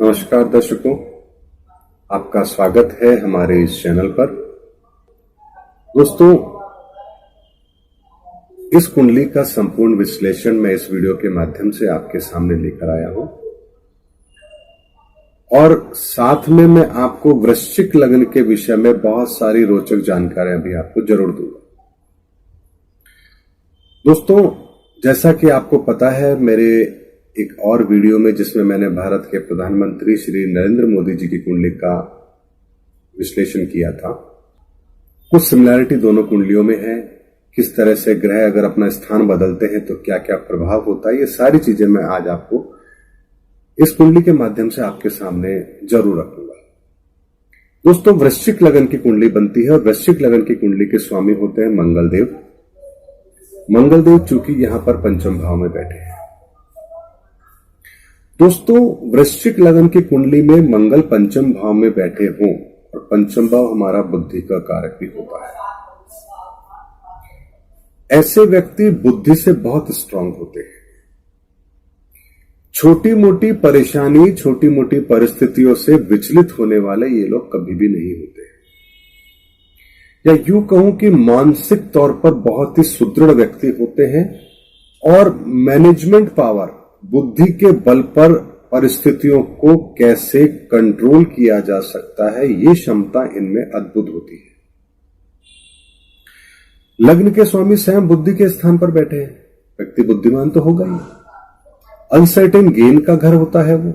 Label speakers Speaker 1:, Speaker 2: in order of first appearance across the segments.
Speaker 1: नमस्कार दर्शकों, आपका स्वागत है हमारे इस चैनल पर। दोस्तों, इस कुंडली का संपूर्ण विश्लेषण मैं इस वीडियो के माध्यम से आपके सामने लेकर आया हूं और साथ में मैं आपको वृश्चिक लग्न के विषय में बहुत सारी रोचक जानकारियां भी आपको जरूर दूंगा। दोस्तों, जैसा कि आपको पता है, मेरे एक और वीडियो में जिसमें मैंने भारत के प्रधानमंत्री श्री नरेंद्र मोदी जी की कुंडली का विश्लेषण किया था, कुछ सिमिलैरिटी दोनों कुंडलियों में है। किस तरह से ग्रह अगर अपना स्थान बदलते हैं तो क्या क्या प्रभाव होता है, ये सारी चीजें मैं आज आपको इस कुंडली के माध्यम से आपके सामने जरूर रखूंगा। दोस्तों, वृश्चिक लगन की कुंडली बनती है और वृश्चिक लगन की कुंडली के स्वामी होते हैं मंगलदेव। मंगलदेव चूंकि यहां पर पंचम भाव में बैठे हैं। दोस्तों, वृश्चिक लगन की कुंडली में मंगल पंचम भाव में बैठे हों, और पंचम भाव हमारा बुद्धि का कारक भी होता है। ऐसे व्यक्ति बुद्धि से बहुत स्ट्रांग होते हैं। छोटी मोटी परेशानी, छोटी मोटी परिस्थितियों से विचलित होने वाले ये लोग कभी भी नहीं होते, या यूं कहूं कि मानसिक तौर पर बहुत ही सुदृढ़ व्यक्ति होते हैं और मैनेजमेंट पावर, बुद्धि के बल पर परिस्थितियों को कैसे कंट्रोल किया जा सकता है, ये क्षमता इनमें अद्भुत होती है। लग्न के स्वामी स्वयं बुद्धि के स्थान पर बैठे हैं, व्यक्ति बुद्धिमान तो होगा ही। अनसर्टेन गेन का घर होता है वो,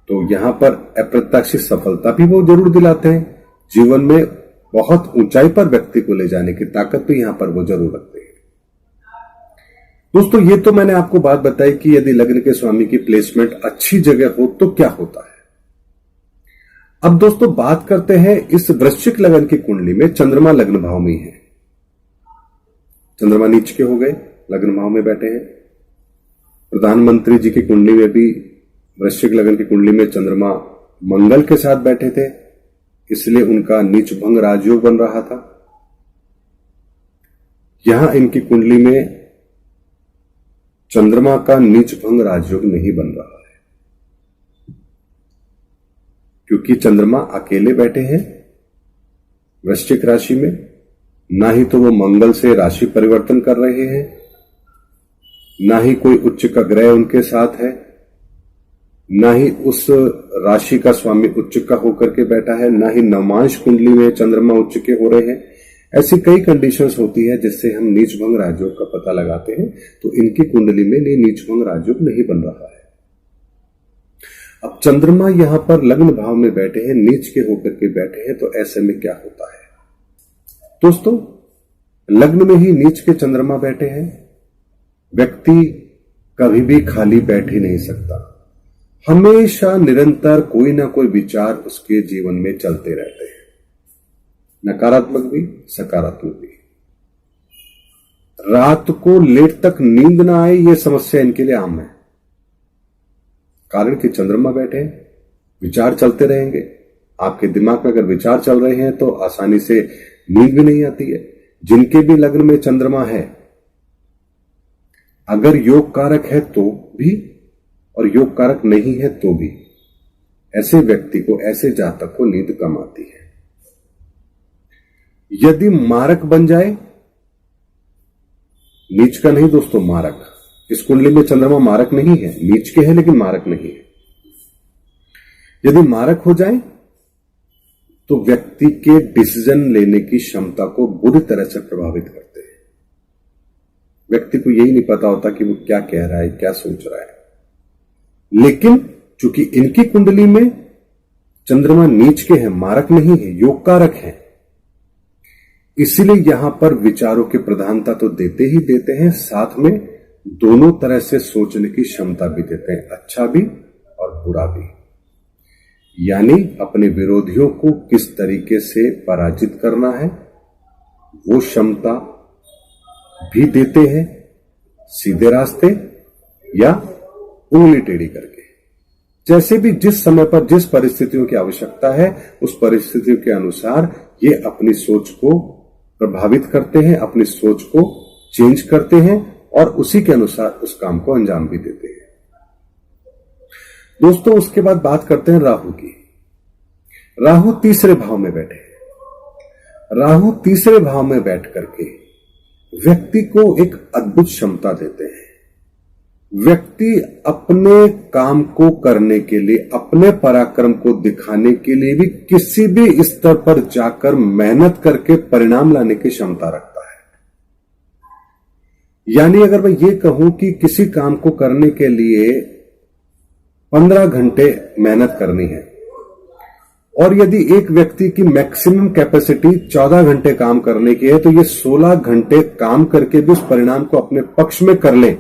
Speaker 1: तो यहां पर अप्रत्याशित सफलता भी वो जरूर दिलाते हैं। जीवन में बहुत ऊंचाई पर व्यक्ति को ले जाने की ताकत भी यहां पर वो जरूर रखते हैं। दोस्तों, ये तो मैंने आपको बात बताई कि यदि लग्न के स्वामी की प्लेसमेंट अच्छी जगह हो तो क्या होता है। अब दोस्तों, बात करते हैं इस वृश्चिक लगन की कुंडली में चंद्रमा लग्न भाव में है। चंद्रमा नीच के हो गए, लग्न भाव में बैठे हैं। प्रधानमंत्री जी की कुंडली में भी वृश्चिक लगन की कुंडली में चंद्रमा मंगल के साथ बैठे थे, इसलिए उनका नीच भंग राजयोग बन रहा था। यहां इनकी कुंडली में चंद्रमा का नीच भंग राजयोग नहीं बन रहा है, क्योंकि चंद्रमा अकेले बैठे हैं वृश्चिक राशि में। ना ही तो वो मंगल से राशि परिवर्तन कर रहे हैं, ना ही कोई उच्च का ग्रह उनके साथ है, ना ही उस राशि का स्वामी उच्च का होकर के बैठा है, ना ही नवमांश कुंडली में चंद्रमा उच्च के हो रहे हैं। ऐसी कई कंडीशंस होती है जिससे हम नीच भंग राजयोग का पता लगाते हैं। तो इनकी कुंडली में नीच भंग राजयोग नहीं बन रहा है। अब चंद्रमा यहां पर लग्न भाव में बैठे हैं, नीच के होकर के बैठे हैं, तो ऐसे में क्या होता है। दोस्तों, लग्न में ही नीच के चंद्रमा बैठे हैं, व्यक्ति कभी भी खाली बैठ ही नहीं सकता। हमेशा निरंतर कोई ना कोई विचार उसके जीवन में चलते रहते हैं, नकारात्मक भी सकारात्मक भी। रात को लेट तक नींद ना आए, यह समस्या इनके लिए आम है। कारण कि चंद्रमा बैठे हैं, विचार चलते रहेंगे। आपके दिमाग में अगर विचार चल रहे हैं तो आसानी से नींद भी नहीं आती है। जिनके भी लग्न में चंद्रमा है, अगर योग कारक है तो भी और योग कारक नहीं है तो भी, ऐसे व्यक्ति को, ऐसे जातक को नींद कम आती है। यदि मारक बन जाए, नीच का नहीं दोस्तों, मारक, इस कुंडली में चंद्रमा मारक नहीं है, नीच के है लेकिन मारक नहीं है। यदि मारक हो जाए तो व्यक्ति के डिसीजन लेने की क्षमता को बुरी तरह से प्रभावित करते हैं। व्यक्ति को यही नहीं पता होता कि वो क्या कह रहा है, क्या सोच रहा है। लेकिन चूंकि इनकी कुंडली में चंद्रमा नीच के हैं, मारक नहीं है, योग कारक है, इसलिए यहां पर विचारों की प्रधानता तो देते ही देते हैं, साथ में दोनों तरह से सोचने की क्षमता भी देते हैं, अच्छा भी और बुरा भी। यानी अपने विरोधियों को किस तरीके से पराजित करना है, वो क्षमता भी देते हैं, सीधे रास्ते या उंगली टेढ़ी करके। जैसे भी जिस समय पर जिस परिस्थितियों की आवश्यकता है, उस परिस्थितियों के अनुसार ये अपनी सोच को प्रभावित करते हैं, अपनी सोच को चेंज करते हैं और उसी के अनुसार उस काम को अंजाम भी देते हैं। दोस्तों उसके बाद बात करते हैं राहु की। राहु तीसरे भाव में बैठे हैं। राहु तीसरे भाव में बैठ करके व्यक्ति को एक अद्भुत क्षमता देते हैं। व्यक्ति अपने काम को करने के लिए, अपने पराक्रम को दिखाने के लिए भी किसी भी स्तर पर जाकर मेहनत करके परिणाम लाने की क्षमता रखता है। यानी अगर मैं ये कहूं कि किसी काम को करने के लिए 15 घंटे मेहनत करनी है और यदि एक व्यक्ति की मैक्सिमम कैपेसिटी 14 घंटे काम करने की है, तो ये 16 घंटे काम करके भी उस परिणाम को अपने पक्ष में कर ले,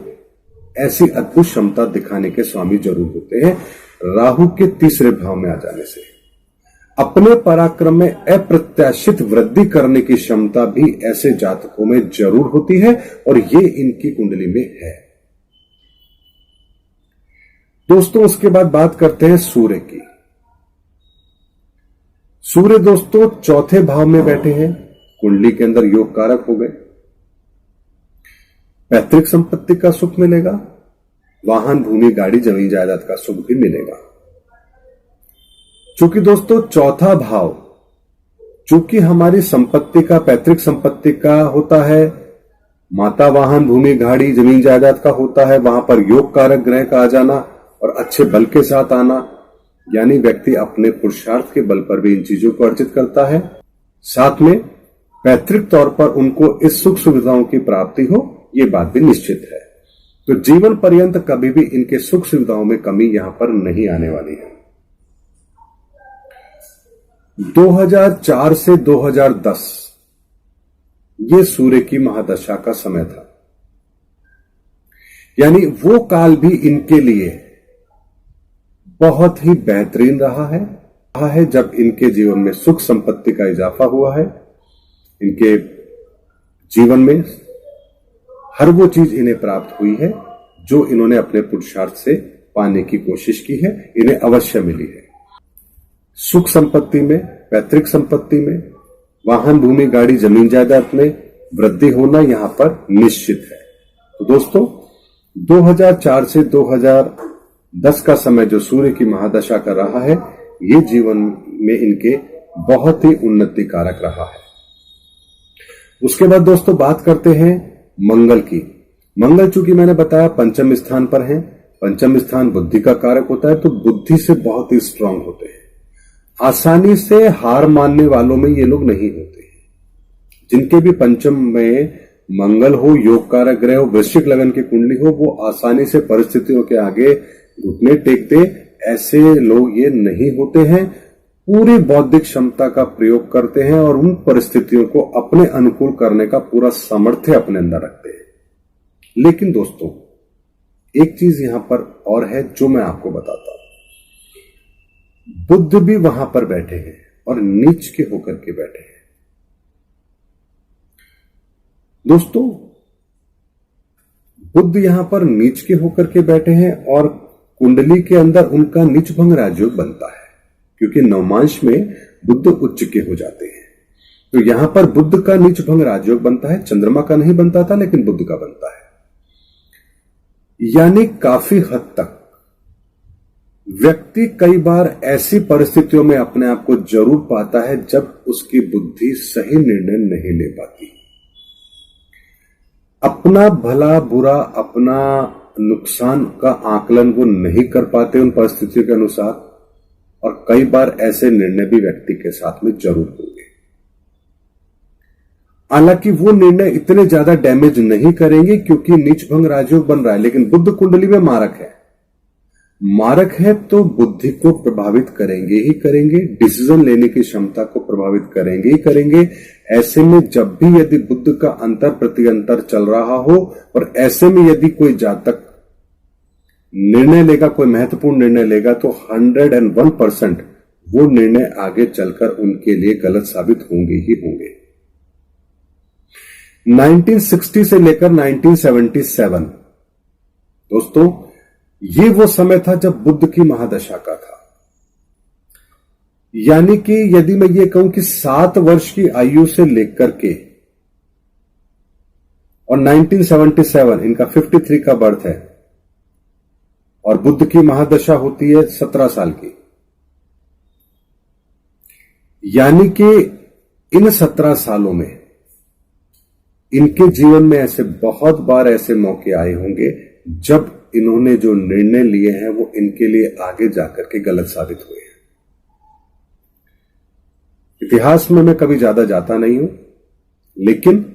Speaker 1: ऐसी अद्भुत क्षमता दिखाने के स्वामी जरूर होते हैं राहु के तीसरे भाव में आ जाने से। अपने पराक्रम में अप्रत्याशित वृद्धि करने की क्षमता भी ऐसे जातकों में जरूर होती है और ये इनकी कुंडली में है। दोस्तों उसके बाद बात करते हैं सूर्य की। सूर्य दोस्तों चौथे भाव में बैठे हैं, कुंडली के अंदर योग कारक हो गए। पैतृक संपत्ति का सुख मिलेगा, वाहन भूमि गाड़ी जमीन जायदाद का सुख भी मिलेगा। चूंकि दोस्तों चौथा भाव चूंकि हमारी संपत्ति का, पैतृक संपत्ति का होता है, माता वाहन भूमि गाड़ी जमीन जायदाद का होता है, वहां पर योग कारक ग्रह का आ जाना और अच्छे बल के साथ आना, यानी व्यक्ति अपने पुरुषार्थ के बल पर भी इन चीजों को अर्जित करता है। साथ में पैतृक तौर पर उनको इस सुख सुविधाओं की प्राप्ति हो, ये बात भी निश्चित है। तो जीवन पर्यंत कभी भी इनके सुख सुविधाओं में कमी यहां पर नहीं आने वाली है। 2004 से 2010 ये सूर्य की महादशा का समय था, यानी वो काल भी इनके लिए बहुत ही बेहतरीन रहा है जब इनके जीवन में सुख संपत्ति का इजाफा हुआ है। इनके जीवन में हर वो चीज इन्हें प्राप्त हुई है जो इन्होंने अपने पुरुषार्थ से पाने की कोशिश की है, इन्हें अवश्य मिली है। सुख संपत्ति में, पैतृक संपत्ति में, वाहन भूमि गाड़ी जमीन जायदाद में वृद्धि होना यहां पर निश्चित है। तो दोस्तों 2004 से 2010 का समय जो सूर्य की महादशा का रहा है, ये जीवन में इनके बहुत ही उन्नति कारक रहा है। उसके बाद दोस्तों बात करते हैं मंगल की। मंगल चूंकि मैंने बताया पंचम स्थान पर है, पंचम स्थान बुद्धि का कारक होता है, तो बुद्धि से बहुत ही स्ट्रांग होते हैं। आसानी से हार मानने वालों में ये लोग नहीं होते। जिनके भी पंचम में मंगल हो, योग कारक ग्रह हो, वृश्चिक लगन की कुंडली हो, वो आसानी से परिस्थितियों के आगे घुटने टेकते ऐसे लोग ये नहीं होते हैं। पूरी बौद्धिक क्षमता का प्रयोग करते हैं और उन परिस्थितियों को अपने अनुकूल करने का पूरा सामर्थ्य अपने अंदर रखते हैं। लेकिन दोस्तों एक चीज यहां पर और है जो मैं आपको बताता हूं। बुध भी वहां पर बैठे हैं और नीच के होकर के बैठे हैं। दोस्तों बुध यहां पर नीच के होकर के बैठे हैं और कुंडली के अंदर उनका नीच भंग राजयोग बनता है, क्योंकि नवमांश में बुध उच्च के हो जाते हैं। तो यहां पर बुध का नीच भंग राजयोग बनता है, चंद्रमा का नहीं बनता था लेकिन बुध का बनता है। यानी काफी हद तक व्यक्ति कई बार ऐसी परिस्थितियों में अपने आप को जरूर पाता है जब उसकी बुद्धि सही निर्णय नहीं ले पाती। अपना भला बुरा, अपना नुकसान का आकलन वो नहीं कर पाते उन परिस्थितियों के अनुसार, और कई बार ऐसे निर्णय भी व्यक्ति के साथ में जरूर होंगे। हालांकि वो निर्णय इतने ज्यादा डैमेज नहीं करेंगे क्योंकि नीच भंग राजयोग बन रहा है, लेकिन बुध कुंडली में मारक है तो बुद्धि को प्रभावित करेंगे ही करेंगे, डिसीजन लेने की क्षमता को प्रभावित करेंगे ही करेंगे। ऐसे में जब भी यदि बुध का अंतर प्रत्यंतर चल रहा हो और ऐसे में यदि कोई जातक निर्णय लेगा, कोई महत्वपूर्ण निर्णय लेगा, तो 101% वो निर्णय आगे चलकर उनके लिए गलत साबित होंगे ही होंगे। 1960 से लेकर 1977 दोस्तों ये वो समय था जब बुध की महादशा का था। यानी कि यदि मैं ये कहूं कि 7 वर्ष की आयु से लेकर के और 1977 इनका 53 का बर्थ है और बुद्ध की महादशा होती है 17 साल की। यानी कि इन 17 सालों में इनके जीवन में ऐसे बहुत बार ऐसे मौके आए होंगे जब इन्होंने जो निर्णय लिए हैं वो इनके लिए आगे जाकर के गलत साबित हुए हैं। इतिहास में मैं कभी ज्यादा जाता नहीं हूं, लेकिन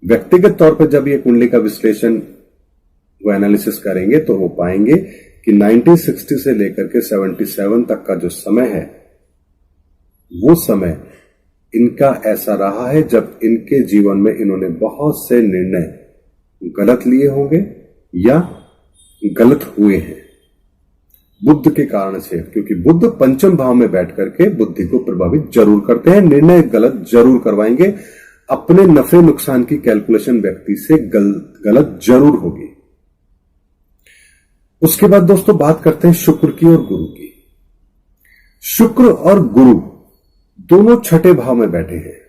Speaker 1: व्यक्तिगत तौर पर जब ये कुंडली का विश्लेषण वो एनालिसिस करेंगे तो वो पाएंगे कि 1960 से लेकर के 77 तक का जो समय है वो समय इनका ऐसा रहा है जब इनके जीवन में इन्होंने बहुत से निर्णय गलत लिए होंगे या गलत हुए हैं बुद्ध के कारण से, क्योंकि बुद्ध पंचम भाव में बैठ करके बुद्धि को प्रभावित जरूर करते हैं, निर्णय गलत जरूर करवाएंगे, अपने नफे नुकसान की कैलकुलेशन व्यक्ति से गलत जरूर होगी। उसके बाद दोस्तों बात करते हैं शुक्र की और गुरु की। शुक्र और गुरु दोनों छठे भाव में बैठे हैं।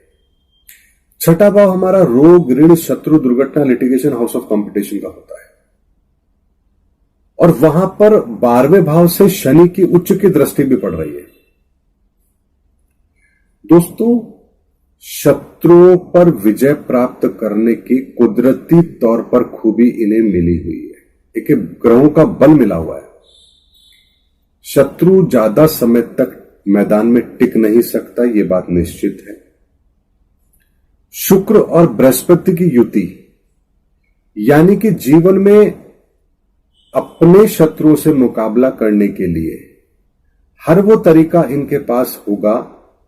Speaker 1: छठा भाव हमारा रोग, ऋण, शत्रु, दुर्घटना, लिटिगेशन, हाउस ऑफ कंपटीशन का होता है, और वहां पर 12वें भाव से शनि की उच्च की दृष्टि भी पड़ रही है। दोस्तों, शत्रुओं पर विजय प्राप्त करने की कुदरती तौर पर खूबी इन्हें मिली हुई है। एक ग्रहों का बल मिला हुआ है। शत्रु ज्यादा समय तक मैदान में टिक नहीं सकता, यह बात निश्चित है। शुक्र और बृहस्पति की युति, यानी कि जीवन में अपने शत्रुओं से मुकाबला करने के लिए हर वो तरीका इनके पास होगा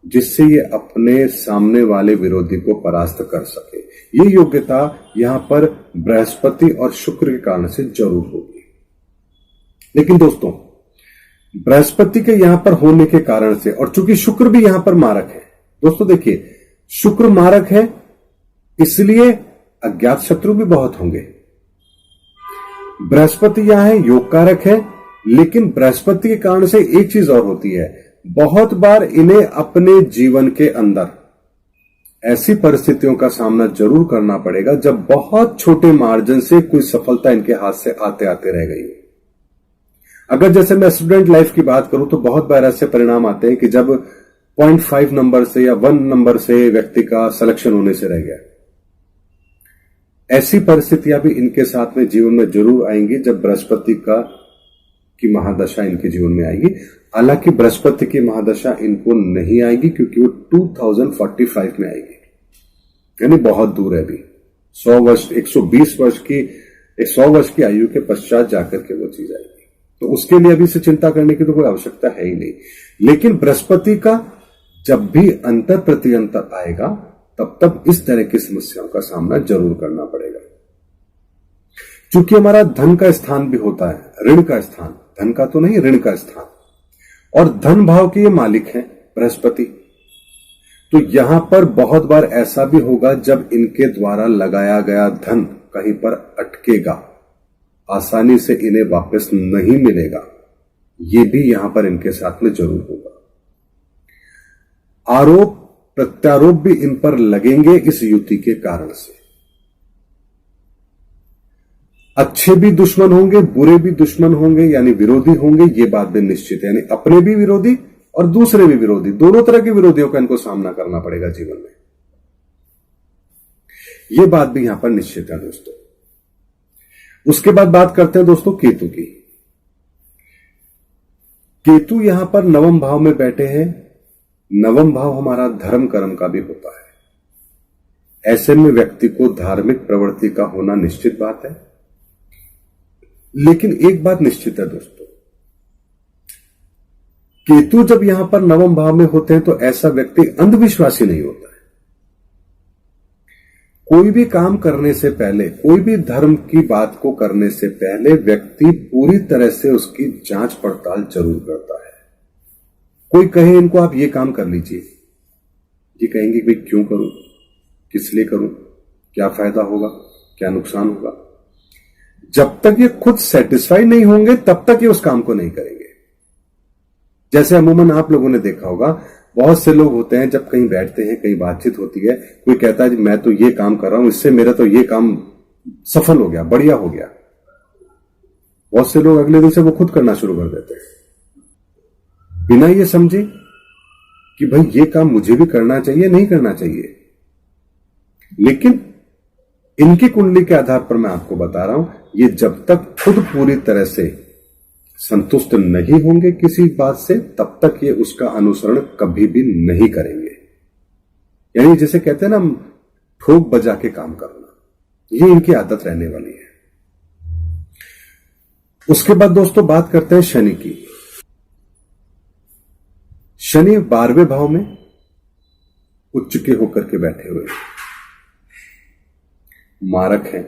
Speaker 1: जिससे ये अपने सामने वाले विरोधी को परास्त कर सके। ये योग्यता यहां पर बृहस्पति और शुक्र के कारण से जरूर होगी। लेकिन दोस्तों, बृहस्पति के यहां पर होने के कारण से, और चूंकि शुक्र भी यहां पर मारक है, दोस्तों देखिए, शुक्र मारक है इसलिए अज्ञात शत्रु भी बहुत होंगे। बृहस्पति यहां है, योग कारक है, लेकिन बृहस्पति के कारण से एक चीज और होती है, बहुत बार इन्हें अपने जीवन के अंदर ऐसी परिस्थितियों का सामना जरूर करना पड़ेगा जब बहुत छोटे मार्जिन से कोई सफलता इनके हाथ से आते आते रह गई। अगर जैसे मैं स्टूडेंट लाइफ की बात करूं तो बहुत बार ऐसे परिणाम आते हैं कि जब 0.5 नंबर से या 1 नंबर से व्यक्ति का सिलेक्शन होने से रह गया। ऐसी परिस्थितियां भी इनके साथ में जीवन में जरूर आएंगी जब बृहस्पति की महादशा इनके जीवन में आएगी। हालांकि बृहस्पति की महादशा इनको नहीं आएगी क्योंकि वो 2045 में आएगी, यानी बहुत दूर है अभी। 100 वर्ष 120 वर्ष की 100 वर्ष की आयु के पश्चात जाकर के वो चीज आएगी। तो उसके लिए अभी से चिंता करने की तो कोई आवश्यकता है ही नहीं। लेकिन बृहस्पति का जब भी अंतर प्रत्यंतर आएगा तब इस तरह की समस्याओं का सामना जरूर करना पड़ेगा। चूंकि हमारा धन का स्थान भी होता है, ऋण का स्थान, धन का तो नहीं, ऋण का स्थान, और धन भाव के ये मालिक हैं बृहस्पति। तो यहां पर बहुत बार ऐसा भी होगा जब इनके द्वारा लगाया गया धन कहीं पर अटकेगा, आसानी से इन्हें वापस नहीं मिलेगा। ये भी यहां पर इनके साथ में जरूर होगा। आरोप प्रत्यारोप भी इन पर लगेंगे इस युति के कारण से। अच्छे भी दुश्मन होंगे, बुरे भी दुश्मन होंगे, यानी विरोधी होंगे, ये बात भी निश्चित है। यानी अपने भी विरोधी और दूसरे भी विरोधी, दोनों तरह के विरोधियों का इनको सामना करना पड़ेगा जीवन में। यह बात भी यहां पर निश्चित है दोस्तों। उसके बाद बात करते हैं दोस्तों केतु की। केतु यहां पर 9वें भाव में बैठे हैं। 9वां भाव हमारा धर्म कर्म का भी होता है। ऐसे में व्यक्ति को धार्मिक प्रवृत्ति का होना निश्चित बात है। लेकिन एक बात निश्चित है दोस्तों, केतु जब यहां पर 9वें भाव में होते हैं तो ऐसा व्यक्ति अंधविश्वासी नहीं होता है। कोई भी काम करने से पहले, कोई भी धर्म की बात को करने से पहले व्यक्ति पूरी तरह से उसकी जांच पड़ताल जरूर करता है। कोई कहे इनको आप ये काम कर लीजिए, ये कहेंगे भाई क्यों करूं, किस लिए करूं, क्या फायदा होगा, क्या नुकसान होगा। जब तक ये खुद सेटिस्फाई नहीं होंगे तब तक ये उस काम को नहीं करेंगे। जैसे अमूमन आप लोगों ने देखा होगा, बहुत से लोग होते हैं जब कहीं बैठते हैं, कहीं बातचीत होती है, कोई कहता है मैं तो ये काम कर रहा हूं, इससे मेरा तो ये काम सफल हो गया, बढ़िया हो गया। बहुत से लोग अगले दिन से वो खुद करना शुरू कर देते हैं, बिना ये समझे कि भाई ये काम मुझे भी करना चाहिए, नहीं करना चाहिए। लेकिन इनकी कुंडली के आधार पर मैं आपको बता रहा हूं, ये जब तक खुद पूरी तरह से संतुष्ट नहीं होंगे किसी बात से, तब तक ये उसका अनुसरण कभी भी नहीं करेंगे। यानी जैसे कहते हैं ना, ठोक बजा के काम करना, ये इनकी आदत रहने वाली है। उसके बाद दोस्तों बात करते हैं शनि की। शनि 12वें भाव में उच्च के होकर के बैठे हुए मारक है।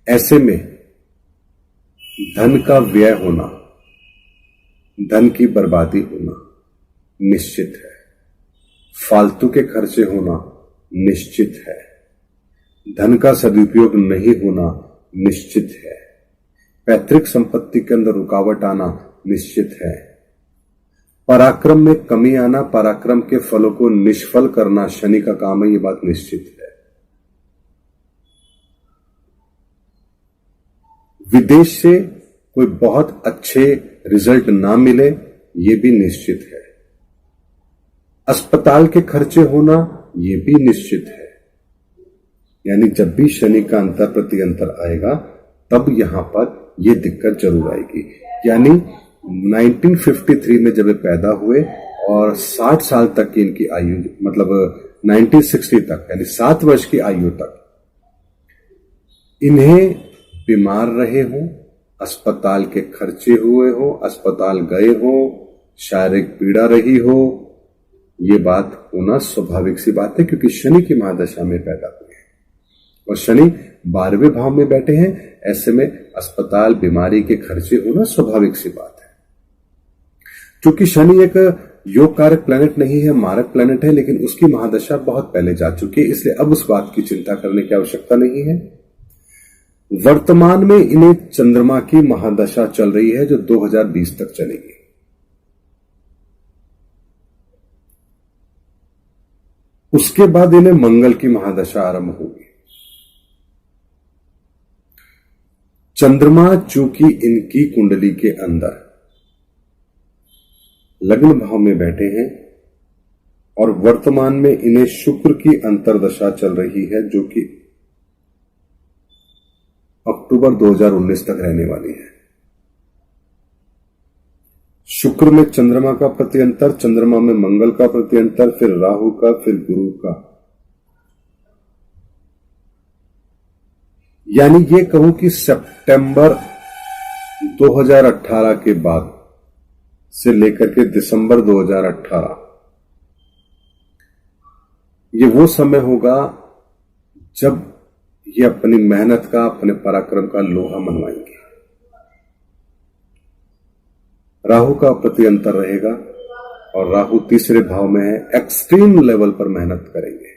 Speaker 1: ऐसे में धन का व्यय होना, धन की बर्बादी होना निश्चित है, फालतू के खर्चे होना निश्चित है, धन का सदुपयोग नहीं होना निश्चित है, पैतृक संपत्ति के अंदर रुकावट आना निश्चित है, पराक्रम में कमी आना, पराक्रम के फलों को निष्फल करना शनि का काम है, ये बात निश्चित है। विदेश से कोई बहुत अच्छे रिजल्ट ना मिले, ये भी निश्चित है। अस्पताल के खर्चे होना, ये भी निश्चित है। यानी जब भी शनि का अंतर प्रति अंतर आएगा, तब यहां पर यह दिक्कत जरूर आएगी। यानी 1953 में जब ये पैदा हुए और 60 साल तक की इनकी आयु, मतलब 1960 तक, यानी 7 वर्ष की आयु तक इन्हें बीमार रहे हो, अस्पताल के खर्चे हुए हो, अस्पताल गए हो, शारीरिक पीड़ा रही हो, ये बात होना स्वाभाविक सी बात है, क्योंकि शनि की महादशा में पैदा हुए हैं और शनि 12वें भाव में बैठे हैं। ऐसे में अस्पताल, बीमारी के खर्चे होना स्वाभाविक सी बात है। क्योंकि शनि एक योग कारक प्लैनेट नहीं है, मारक प्लैनेट है, लेकिन उसकी महादशा बहुत पहले जा चुकी है, इसलिए अब उस बात की चिंता करने की आवश्यकता नहीं है। वर्तमान में इन्हें चंद्रमा की महादशा चल रही है, जो 2020 तक चलेगी। उसके बाद इन्हें मंगल की महादशा आरंभ होगी। चंद्रमा चूंकि इनकी कुंडली के अंदर लग्न भाव में बैठे हैं और वर्तमान में इन्हें शुक्र की अंतर्दशा चल रही है, जो कि अक्टूबर 2019 तक रहने वाली है। शुक्र में चंद्रमा का प्रत्यंतर, चंद्रमा में मंगल का प्रत्यंतर, फिर राहु का, फिर गुरु का। यानी ये कहूं कि सितंबर 2018 के बाद से लेकर के दिसंबर 2018 ये वो समय होगा जब ये अपनी मेहनत का, अपने पराक्रम का लोहा मनवाएंगे। राहु का प्रत्यंतर रहेगा और राहु तीसरे भाव में है, एक्सट्रीम लेवल पर मेहनत करेंगे।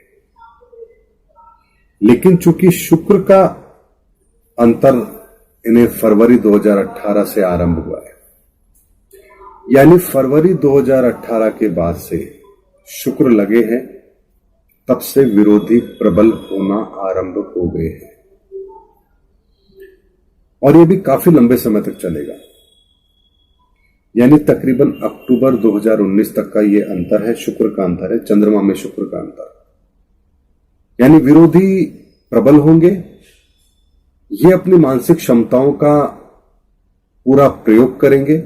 Speaker 1: लेकिन चूंकि शुक्र का अंतर इन्हें फरवरी 2018 से आरंभ हुआ है, यानी फरवरी 2018 के बाद से शुक्र लगे हैं, तब से विरोधी प्रबल होना आरंभ हो गए हैं और ये भी काफी लंबे समय तक चलेगा। यानी तकरीबन अक्टूबर 2019 तक का ये अंतर है, शुक्र का अंतर है, चंद्रमा में शुक्र का अंतर। यानी विरोधी प्रबल होंगे, ये अपनी मानसिक क्षमताओं का पूरा प्रयोग करेंगे,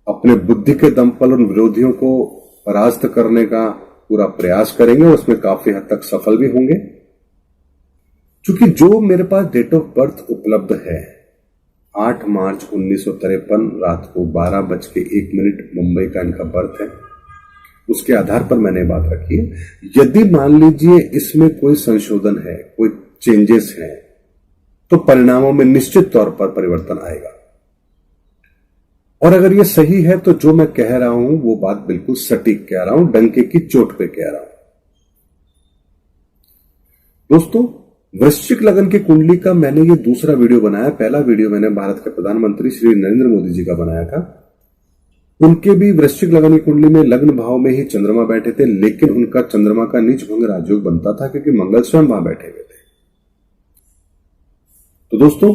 Speaker 1: अपने बुद्धि के दम पर उन विरोधियों को परास्त करने का पूरा प्रयास करेंगे और उसमें काफी हद तक सफल भी होंगे। क्योंकि जो मेरे पास डेट ऑफ बर्थ उपलब्ध है, 8 मार्च 1953 रात को 12:01 मुंबई का इनका बर्थ है, उसके आधार पर मैंने बात रखी है। यदि मान लीजिए इसमें कोई संशोधन है, कोई चेंजेस है, तो परिणामों में निश्चित तौर पर परिवर्तन आएगा। और अगर ये सही है तो जो मैं कह रहा हूं वो बात बिल्कुल सटीक कह रहा हूं, डंके की चोट पे कह रहा हूं। दोस्तों, वृश्चिक लगन की कुंडली का मैंने ये दूसरा वीडियो बनाया। पहला वीडियो मैंने भारत के प्रधानमंत्री श्री नरेंद्र मोदी जी का बनाया था। उनके भी वृश्चिक लगन की कुंडली में लग्न भाव में ही चंद्रमा बैठे थे, लेकिन उनका चंद्रमा का नीच भंग राजयोग बनता था, क्योंकि मंगल स्वयं वहां बैठे हुए थे। तो दोस्तों,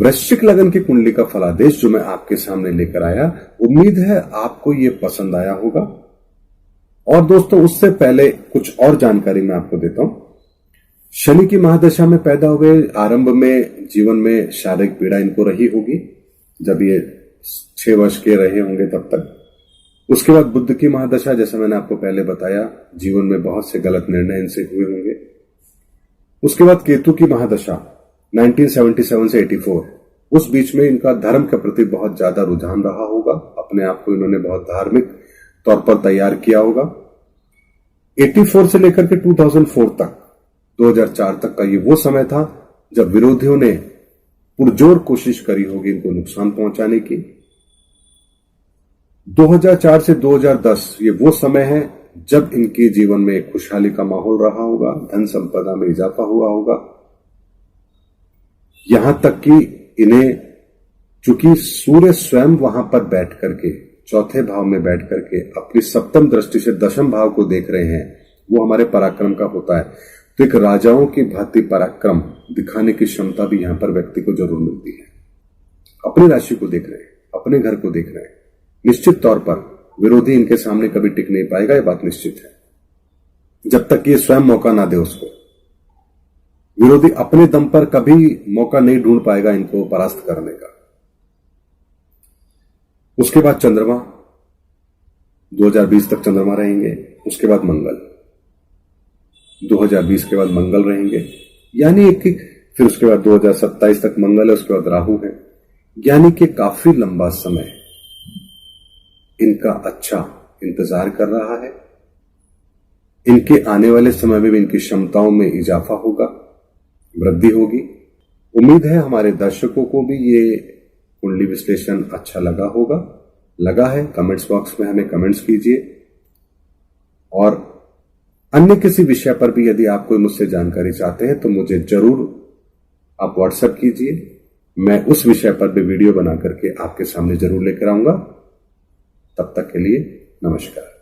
Speaker 1: वृश्चिक लगन की कुंडली का फलादेश जो मैं आपके सामने लेकर आया, उम्मीद है आपको ये पसंद आया होगा। और दोस्तों, उससे पहले कुछ और जानकारी मैं आपको देता हूं। शनि की महादशा में पैदा हुए, आरंभ में जीवन में शारीरिक पीड़ा इनको रही होगी, जब ये 6 वर्ष के रहे होंगे तब तक। उसके बाद बुध की महादशा, जैसा मैंने आपको पहले बताया, जीवन में बहुत से गलत निर्णय इनसे हुए होंगे। उसके बाद केतु की महादशा 1977 से 84, उस बीच में इनका धर्म के प्रति बहुत ज्यादा रुझान रहा होगा। अपने आप को इन्होंने बहुत धार्मिक तौर पर तैयार किया होगा। 84 से लेकर के 2004 तक, 2004 तक का ये वो समय था जब विरोधियों ने पुरजोर कोशिश करी होगी इनको नुकसान पहुंचाने की। 2004 से 2010 ये वो समय है जब इनके जीवन में खुशहाली का माहौल रहा होगा, धन संपदा में इजाफा हुआ होगा। यहां तक कि इन्हें, चूंकि सूर्य स्वयं वहां पर बैठ करके, चौथे भाव में बैठ करके अपनी सप्तम दृष्टि से दशम भाव को देख रहे हैं, वो हमारे पराक्रम का होता है। तो एक राजाओं की भांति पराक्रम दिखाने की क्षमता भी यहां पर व्यक्ति को जरूर मिलती है। अपनी राशि को देख रहे हैं, अपने घर को देख रहे हैं, निश्चित तौर पर विरोधी इनके सामने कभी टिक नहीं पाएगा, यह बात निश्चित है, जब तक ये स्वयं मौका ना दे उसको। विरोधी अपने दम पर कभी मौका नहीं ढूंढ पाएगा इनको परास्त करने का। उसके बाद चंद्रमा, 2020 तक चंद्रमा रहेंगे। उसके बाद मंगल, 2020 के बाद मंगल रहेंगे, यानी कि फिर उसके बाद 2027 तक मंगल है, उसके बाद राहु है। यानी कि काफी लंबा समय इनका अच्छा इंतजार कर रहा है। इनके आने वाले समय में भी इनकी क्षमताओं में इजाफा होगा, वृद्धि होगी। उम्मीद है हमारे दर्शकों को भी ये कुंडली विश्लेषण अच्छा लगा होगा। लगा है, कमेंट्स बॉक्स में हमें कमेंट्स कीजिए। और अन्य किसी विषय पर भी यदि आप कोई मुझसे जानकारी चाहते हैं तो मुझे जरूर आप व्हाट्सएप कीजिए। मैं उस विषय पर भी वीडियो बना करके आपके सामने जरूर लेकर आऊंगा। तब तक के लिए नमस्कार।